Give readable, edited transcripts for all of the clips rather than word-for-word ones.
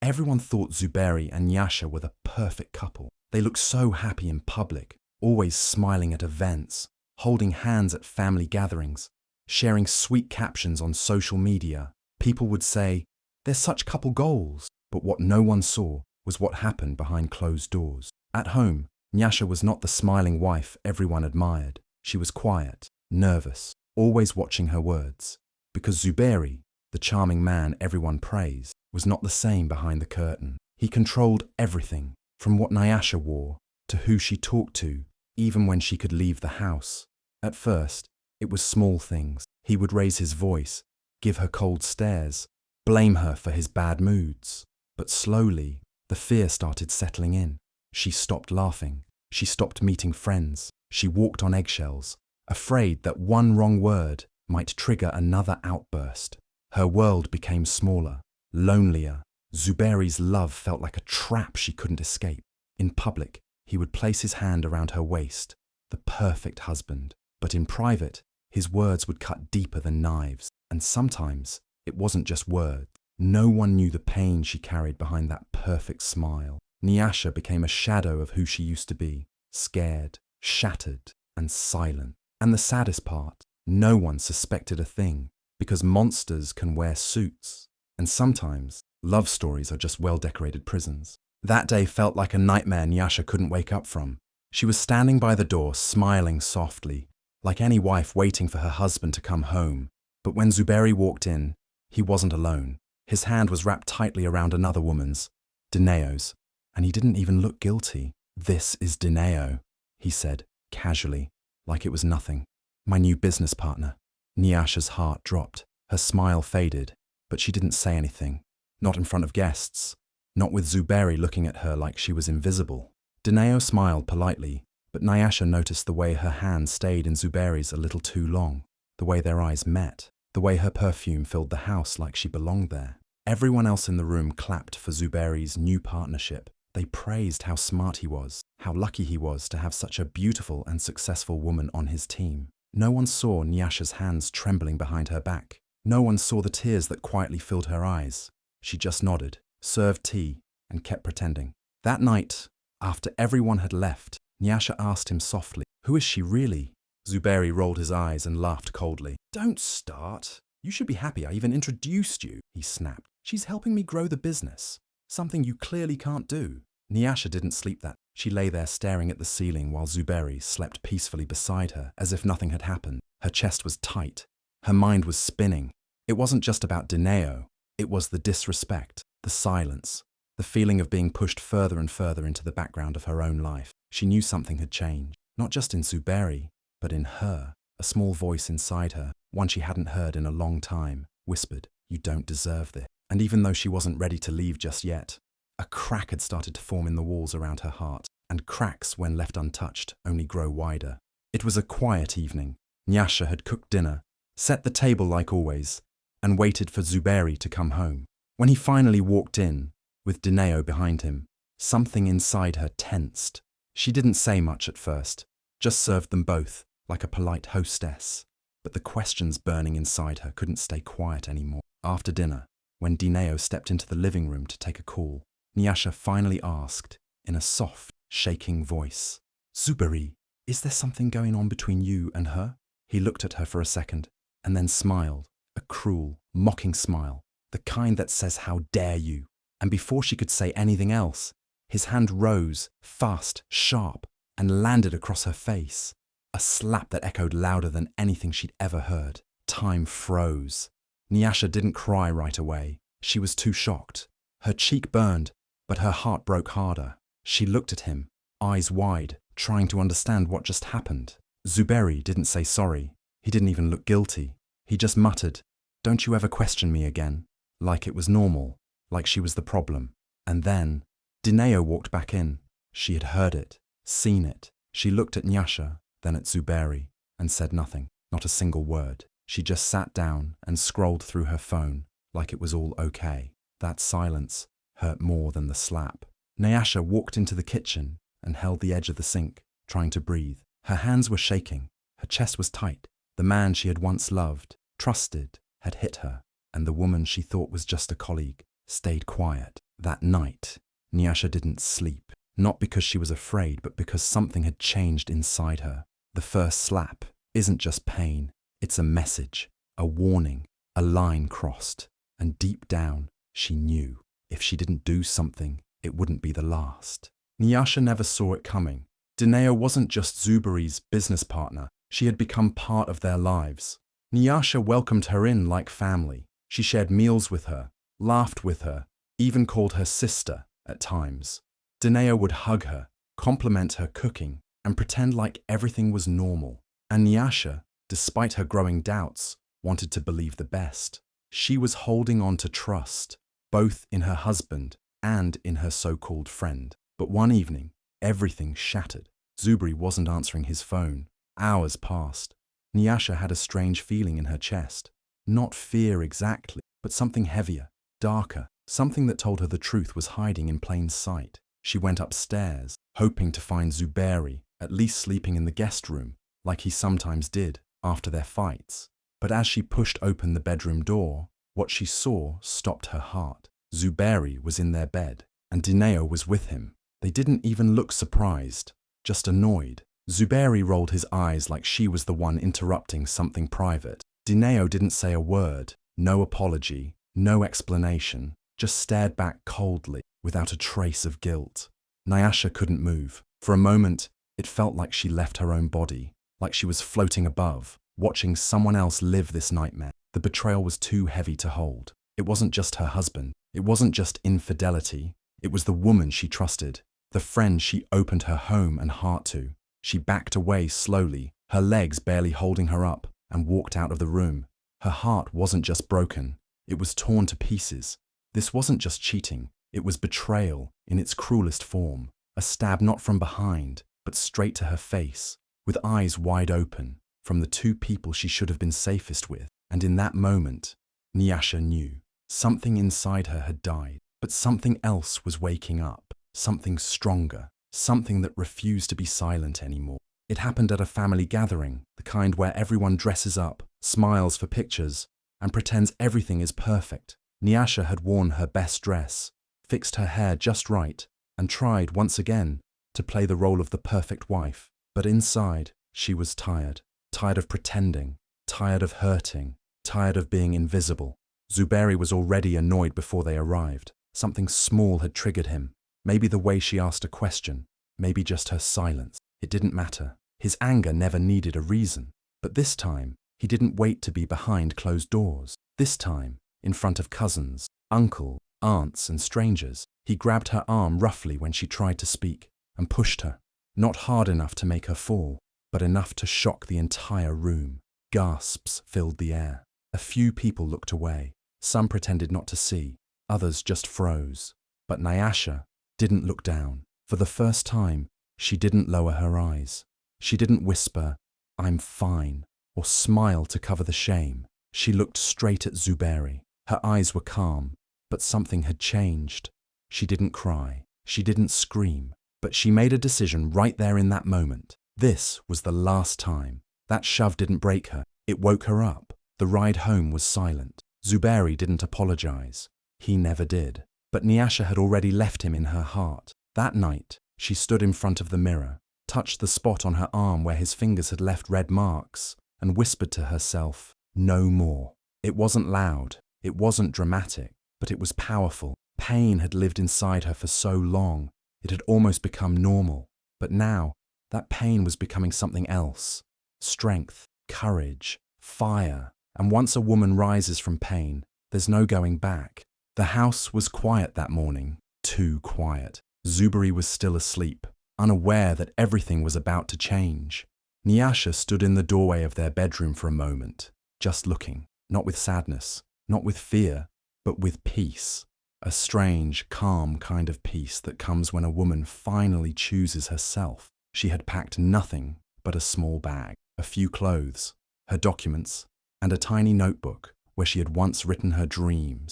Everyone thought Zuberi and Nyasha were the perfect couple. They looked so happy in public, always smiling at events, holding hands at family gatherings, sharing sweet captions on social media. People would say, "They're such couple goals." But what no one saw was what happened behind closed doors. At home, Nyasha was not the smiling wife everyone admired. She was quiet, nervous, always watching her words. Because Zuberi, the charming man everyone praised, was not the same behind the curtain. He controlled everything, from what Nyasha wore to who she talked to, even when she could leave the house. At first, it was small things. He would raise his voice, give her cold stares, blame her for his bad moods. But slowly, the fear started settling in. She stopped laughing. She stopped meeting friends. She walked on eggshells, afraid that one wrong word might trigger another outburst. Her world became smaller, lonelier. Zuberi's love felt like a trap she couldn't escape. In public, he would place his hand around her waist, the perfect husband. But in private, his words would cut deeper than knives. And sometimes, it wasn't just words. No one knew the pain she carried behind that perfect smile. Nyasha became a shadow of who she used to be, scared, shattered, and silent. And the saddest part, no one suspected a thing, because monsters can wear suits. And sometimes, love stories are just well-decorated prisons. That day felt like a nightmare Nyasha couldn't wake up from. She was standing by the door, smiling softly, like any wife waiting for her husband to come home. But when Zuberi walked in, he wasn't alone. His hand was wrapped tightly around another woman's, Dineo's, and he didn't even look guilty. "This is Dineo," he said, casually, like it was nothing. "My new business partner." Nyasha's heart dropped. Her smile faded, but she didn't say anything. Not in front of guests. Not with Zuberi looking at her like she was invisible. Dineo smiled politely, but Nyasha noticed the way her hand stayed in Zuberi's a little too long, the way their eyes met, the way her perfume filled the house like she belonged there. Everyone else in the room clapped for Zuberi's new partnership. They praised how smart he was, how lucky he was to have such a beautiful and successful woman on his team. No one saw Nyasha's hands trembling behind her back. No one saw the tears that quietly filled her eyes. She just nodded, served tea, and kept pretending. That night, after everyone had left, Nyasha asked him softly, "Who is she really?" Zuberi rolled his eyes and laughed coldly. "Don't start. You should be happy I even introduced you," he snapped. "She's helping me grow the business, something you clearly can't do." Nyasha didn't sleep that. She lay there staring at the ceiling while Zuberi slept peacefully beside her as if nothing had happened. Her chest was tight. Her mind was spinning. It wasn't just about Dineo. It was the disrespect, the silence, the feeling of being pushed further and further into the background of her own life. She knew something had changed, not just in Zuberi, but in her. A small voice inside her, one she hadn't heard in a long time, whispered, "You don't deserve this." And even though she wasn't ready to leave just yet, a crack had started to form in the walls around her heart, and cracks, when left untouched, only grow wider. It was a quiet evening. Nyasha had cooked dinner, set the table like always, and waited for Zuberi to come home. When he finally walked in, with Dineo behind him, something inside her tensed. She didn't say much at first, just served them both, like a polite hostess. But the questions burning inside her couldn't stay quiet anymore. After dinner, when Dineo stepped into the living room to take a call, Nyasha finally asked, in a soft, shaking voice, "Zuberi, is there something going on between you and her?" He looked at her for a second, and then smiled, a cruel, mocking smile, the kind that says, "How dare you?" And before she could say anything else, his hand rose, fast, sharp, and landed across her face. A slap that echoed louder than anything she'd ever heard. Time froze. Nyasha didn't cry right away. She was too shocked. Her cheek burned, but her heart broke harder. She looked at him, eyes wide, trying to understand what just happened. Zuberi didn't say sorry. He didn't even look guilty. He just muttered, "Don't you ever question me again," like it was normal, like she was the problem. And then, Dineo walked back in. She had heard it, seen it. She looked at Nyasha, then at Zuberi, and said nothing, not a single word. She just sat down and scrolled through her phone, like it was all okay. That silence hurt more than the slap. Nyasha walked into the kitchen and held the edge of the sink, trying to breathe. Her hands were shaking. Her chest was tight. The man she had once loved, trusted, had hit her, and the woman she thought was just a colleague stayed quiet. That night, Nyasha didn't sleep, not because she was afraid, but because something had changed inside her. The first slap isn't just pain, it's a message, a warning, a line crossed. And deep down, she knew if she didn't do something, it wouldn't be the last. Nyasha never saw it coming. Dineo wasn't just Zuberi's business partner, she had become part of their lives. Nyasha welcomed her in like family. She shared meals with her, laughed with her, even called her sister at times. Dineo would hug her, compliment her cooking, and pretend like everything was normal. And Nyasha, despite her growing doubts, wanted to believe the best. She was holding on to trust, both in her husband and in her so-called friend. But one evening, everything shattered. Zuberi wasn't answering his phone. Hours passed. Nyasha had a strange feeling in her chest. Not fear exactly, but something heavier, darker, something that told her the truth was hiding in plain sight. She went upstairs, hoping to find Zuberi, at least sleeping in the guest room, like he sometimes did after their fights. But as she pushed open the bedroom door, what she saw stopped her heart. Zuberi was in their bed, and Dineo was with him. They didn't even look surprised, just annoyed. Zuberi rolled his eyes like she was the one interrupting something private. Dineo didn't say a word, no apology, no explanation, just stared back coldly, without a trace of guilt. Nyasha couldn't move. For a moment, it felt like she left her own body, like she was floating above, watching someone else live this nightmare. The betrayal was too heavy to hold. It wasn't just her husband. It wasn't just infidelity. It was the woman she trusted, the friend she opened her home and heart to. She backed away slowly, her legs barely holding her up, and walked out of the room. Her heart wasn't just broken. It was torn to pieces. This wasn't just cheating. It was betrayal in its cruelest form. A stab not from behind, but straight to her face, with eyes wide open, from the two people she should have been safest with. And in that moment, Nyasha knew. Something inside her had died, but something else was waking up. Something stronger, something that refused to be silent anymore. It happened at a family gathering, the kind where everyone dresses up, smiles for pictures, and pretends everything is perfect. Nyasha had worn her best dress, fixed her hair just right, and tried once again to play the role of the perfect wife. But inside, she was tired. Tired of pretending, tired of hurting, tired of being invisible. Zuberi was already annoyed before they arrived. Something small had triggered him. Maybe the way she asked a question, maybe just her silence. It didn't matter. His anger never needed a reason. But this time, he didn't wait to be behind closed doors. This time, in front of cousins, uncle, aunts, and strangers, he grabbed her arm roughly when she tried to speak and pushed her. Not hard enough to make her fall, but enough to shock the entire room. Gasps filled the air. A few people looked away. Some pretended not to see. Others just froze. But Nyasha didn't look down. For the first time, she didn't lower her eyes. She didn't whisper, "I'm fine," or smile to cover the shame. She looked straight at Zuberi. Her eyes were calm, but something had changed. She didn't cry. She didn't scream. But she made a decision right there in that moment. This was the last time. That shove didn't break her. It woke her up. The ride home was silent. Zuberi didn't apologize. He never did. But Nyasha had already left him in her heart. That night, she stood in front of the mirror, touched the spot on her arm where his fingers had left red marks, and whispered to herself, "No more." It wasn't loud. It wasn't dramatic, but it was powerful. Pain had lived inside her for so long. It had almost become normal. But now, that pain was becoming something else. Strength, courage, fire. And once a woman rises from pain, there's no going back. The house was quiet that morning. Too quiet. Zuberi was still asleep, unaware that everything was about to change. Nyasha stood in the doorway of their bedroom for a moment, just looking, not with sadness, not with fear, but with peace. A strange, calm kind of peace that comes when a woman finally chooses herself. She had packed nothing but a small bag, a few clothes, her documents, and a tiny notebook where she had once written her dreams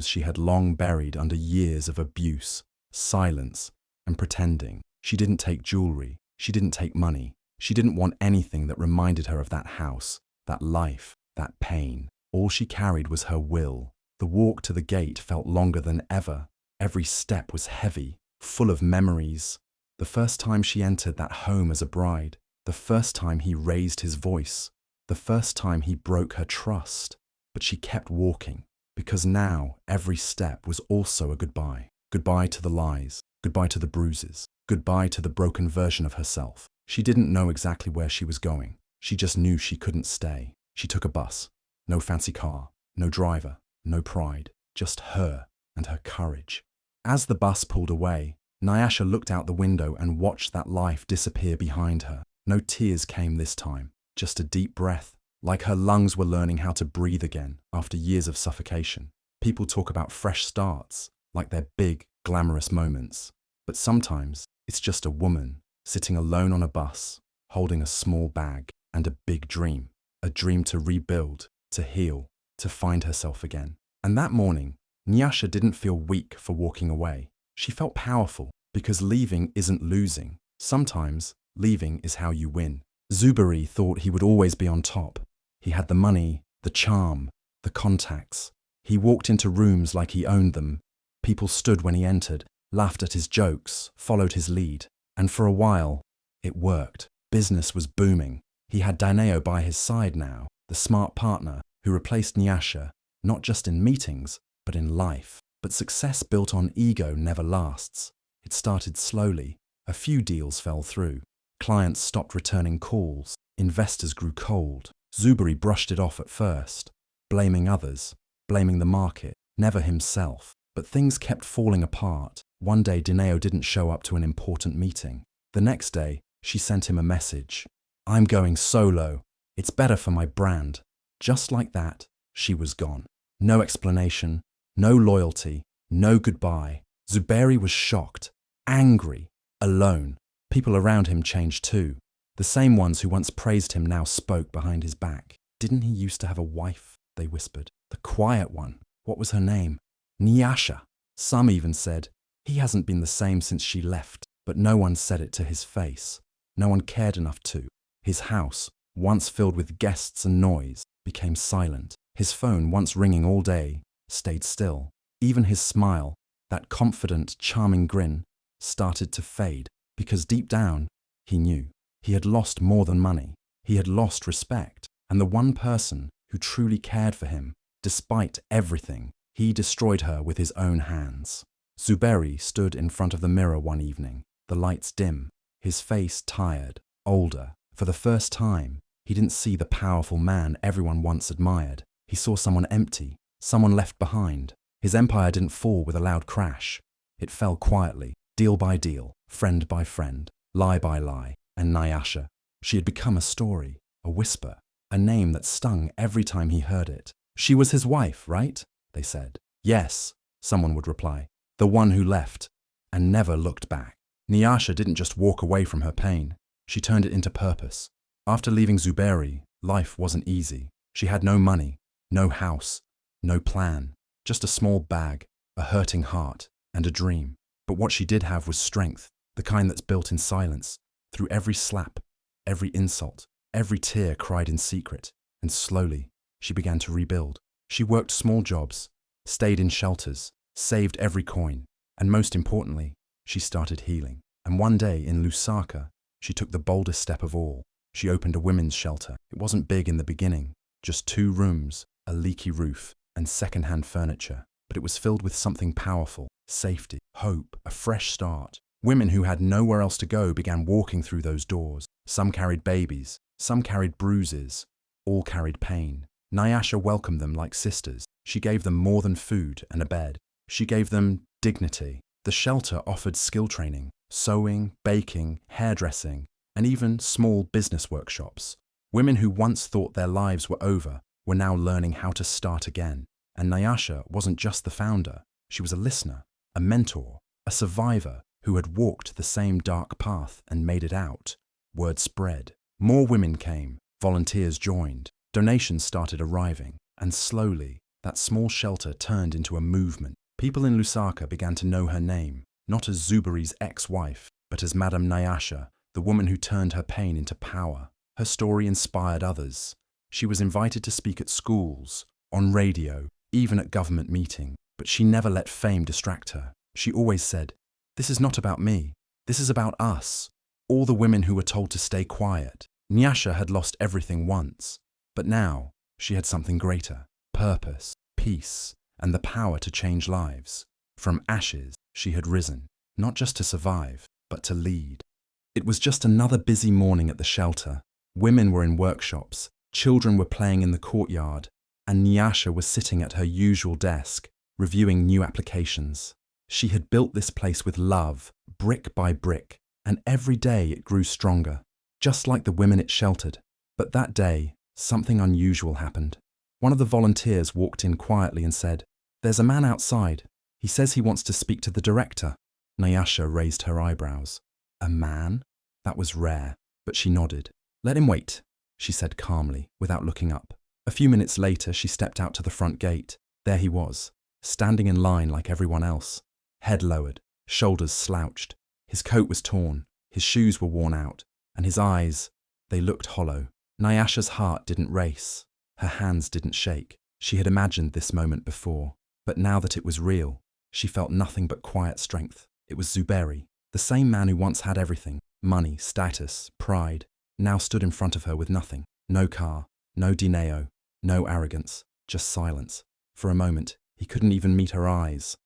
she had long buried under years of abuse, silence, and pretending. She didn't take jewelry. She didn't take money. She didn't want anything that reminded her of that house, that life, that pain. All she carried was her will. The walk to the gate felt longer than ever, Every step was heavy, full of memories. The first time she entered that home as a bride, the first time he raised his voice, the first time he broke her trust. But she kept walking, because now every step was also a goodbye. Goodbye to the lies, goodbye to the bruises, goodbye to the broken version of herself. She didn't know exactly where she was going. She just knew she couldn't stay. She took a bus. No fancy car, no driver, no pride, just her and her courage. As the bus pulled away, Nyasha looked out the window and watched that life disappear behind her. No tears came this time, just a deep breath, like her lungs were learning how to breathe again after years of suffocation. People talk about fresh starts, like they're big, glamorous moments. But sometimes it's just a woman sitting alone on a bus, holding a small bag and a big dream. A dream to rebuild, to heal, to find herself again. And that morning, Nyasha didn't feel weak for walking away. She felt powerful, because leaving isn't losing. Sometimes, leaving is how you win. Zuberi thought he would always be on top. He had the money, the charm, the contacts. He walked into rooms like he owned them. People stood when he entered, laughed at his jokes, followed his lead. And for a while, it worked. Business was booming. He had Dineo by his side now, the smart partner who replaced Nyasha, not just in meetings, but in life. But success built on ego never lasts. It started slowly. A few deals fell through. Clients stopped returning calls. Investors grew cold. Zuberi brushed it off at first, blaming others, blaming the market, never himself. But things kept falling apart. One day Dineo didn't show up to an important meeting. The next day, she sent him a message. "I'm going solo. It's better for my brand." Just like that, she was gone. No explanation, no loyalty, no goodbye. Zuberi was shocked, angry, alone. People around him changed too. The same ones who once praised him now spoke behind his back. "Didn't he used to have a wife?" they whispered. "The quiet one. What was her name?" "Nyasha." Some even said, "He hasn't been the same since she left." But no one said it to his face. No one cared enough to. His house, once filled with guests and noise, became silent. His phone, once ringing all day, stayed still. Even his smile, that confident, charming grin, started to fade, because deep down, he knew. He had lost more than money. He had lost respect. And the one person who truly cared for him, despite everything, he destroyed her with his own hands. Zuberi stood in front of the mirror one evening, the lights dim, his face tired, older. For the first time, he didn't see the powerful man everyone once admired. He saw someone empty, someone left behind. His empire didn't fall with a loud crash. It fell quietly, deal by deal, friend by friend, lie by lie. And Nyasha, she had become a story, a whisper, a name that stung every time he heard it. "She was his wife, right?" they said. "Yes," someone would reply. "The one who left," and never looked back. Nyasha didn't just walk away from her pain. She turned it into purpose. After leaving Zuberi, life wasn't easy. She had no money, no house, no plan, just a small bag, a hurting heart, and a dream. But what she did have was strength, the kind that's built in silence, through every slap, every insult, every tear cried in secret. And slowly, she began to rebuild. She worked small jobs, stayed in shelters, saved every coin, and most importantly, she started healing. And one day in Lusaka, she took the boldest step of all. She opened a women's shelter. It wasn't big in the beginning, just 2 rooms, a leaky roof, and second-hand furniture. But it was filled with something powerful: safety, hope, a fresh start. Women who had nowhere else to go began walking through those doors. Some carried babies, some carried bruises, all carried pain. Nyasha welcomed them like sisters. She gave them more than food and a bed. She gave them dignity. The shelter offered skill training, sewing, baking, hairdressing, and even small business workshops. Women who once thought their lives were over were now learning how to start again. And Nyasha wasn't just the founder. She was a listener, a mentor, a survivor who had walked the same dark path and made it out. Word spread. More women came. Volunteers joined. Donations started arriving. And slowly, that small shelter turned into a movement. People in Lusaka began to know her name, not as Zuberi's ex-wife, but as Madame Nyasha, the woman who turned her pain into power. Her story inspired others. She was invited to speak at schools, on radio, even at government meetings. But she never let fame distract her. She always said, "This is not about me. This is about us." All the women who were told to stay quiet. Nyasha had lost everything once, but now she had something greater: purpose, peace, and the power to change lives. From ashes, she had risen, not just to survive, but to lead. It was just another busy morning at the shelter. Women were in workshops, children were playing in the courtyard, and Nyasha was sitting at her usual desk, reviewing new applications. She had built this place with love, brick by brick, and every day it grew stronger, just like the women it sheltered. But that day, something unusual happened. One of the volunteers walked in quietly and said, "There's a man outside. He says he wants to speak to the director." Nyasha raised her eyebrows. A man? That was rare, but she nodded. "Let him wait," she said calmly, without looking up. A few minutes later, she stepped out to the front gate. There he was, standing in line like everyone else. Head lowered, shoulders slouched. His coat was torn, his shoes were worn out, and his eyes, they looked hollow. Nyasha's heart didn't race. Her hands didn't shake. She had imagined this moment before, but now that it was real, she felt nothing but quiet strength. It was Zuberi, the same man who once had everything: money, status, pride, now stood in front of her with nothing. No car, no dinero, no arrogance, just silence. For a moment, he couldn't even meet her eyes.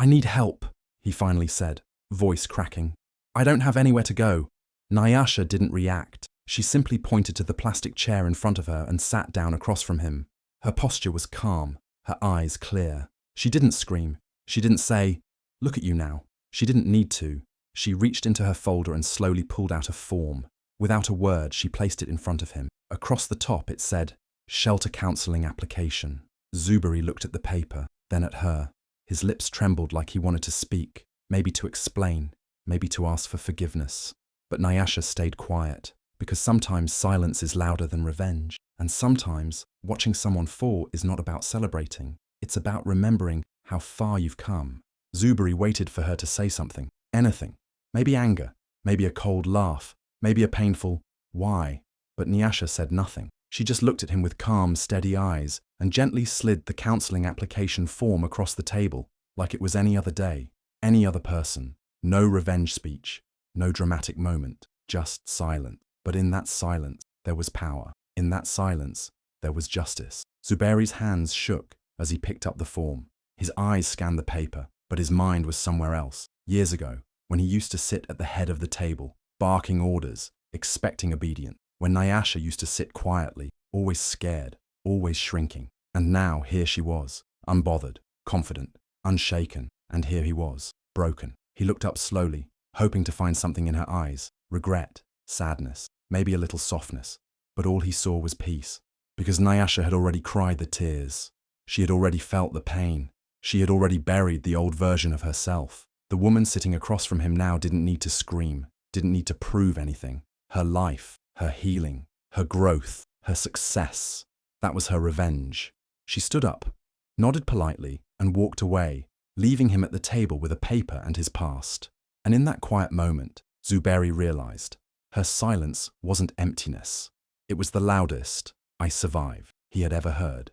I need help," he finally said, voice cracking. "I don't have anywhere to go." Nyasha didn't react. She simply pointed to the plastic chair in front of her and sat down across from him. Her posture was calm, her eyes clear. She didn't scream. She didn't say, "Look at you now." She didn't need to. She reached into her folder and slowly pulled out a form. Without a word, she placed it in front of him. Across the top it said, "Shelter Counseling Application." Zuberi looked at the paper, then at her. His lips trembled like he wanted to speak, maybe to explain, maybe to ask for forgiveness. But Nyasha stayed quiet, because sometimes silence is louder than revenge. And sometimes watching someone fall is not about celebrating. It's about remembering how far you've come. Zuberi waited for her to say something, anything. Maybe anger, maybe a cold laugh, maybe a painful, "Why?" But Nyasha said nothing. She just looked at him with calm, steady eyes and gently slid the counseling application form across the table like it was any other day, any other person. No revenge speech, no dramatic moment, just silence. But in that silence, there was power. In that silence, there was justice. Zuberi's hands shook as he picked up the form. His eyes scanned the paper, but his mind was somewhere else. Years ago, when he used to sit at the head of the table, barking orders, expecting obedience. When Nyasha used to sit quietly, always scared, always shrinking. And now here she was, unbothered, confident, unshaken. And here he was, broken. He looked up slowly, hoping to find something in her eyes. Regret, sadness, maybe a little softness. But all he saw was peace. Because Nyasha had already cried the tears. She had already felt the pain. She had already buried the old version of herself. The woman sitting across from him now didn't need to scream, didn't need to prove anything. Her life, her healing, her growth, her success. That was her revenge. She stood up, nodded politely, and walked away, leaving him at the table with a paper and his past. And in that quiet moment, Zuberi realized her silence wasn't emptiness. It was the loudest "I survived" he had ever heard.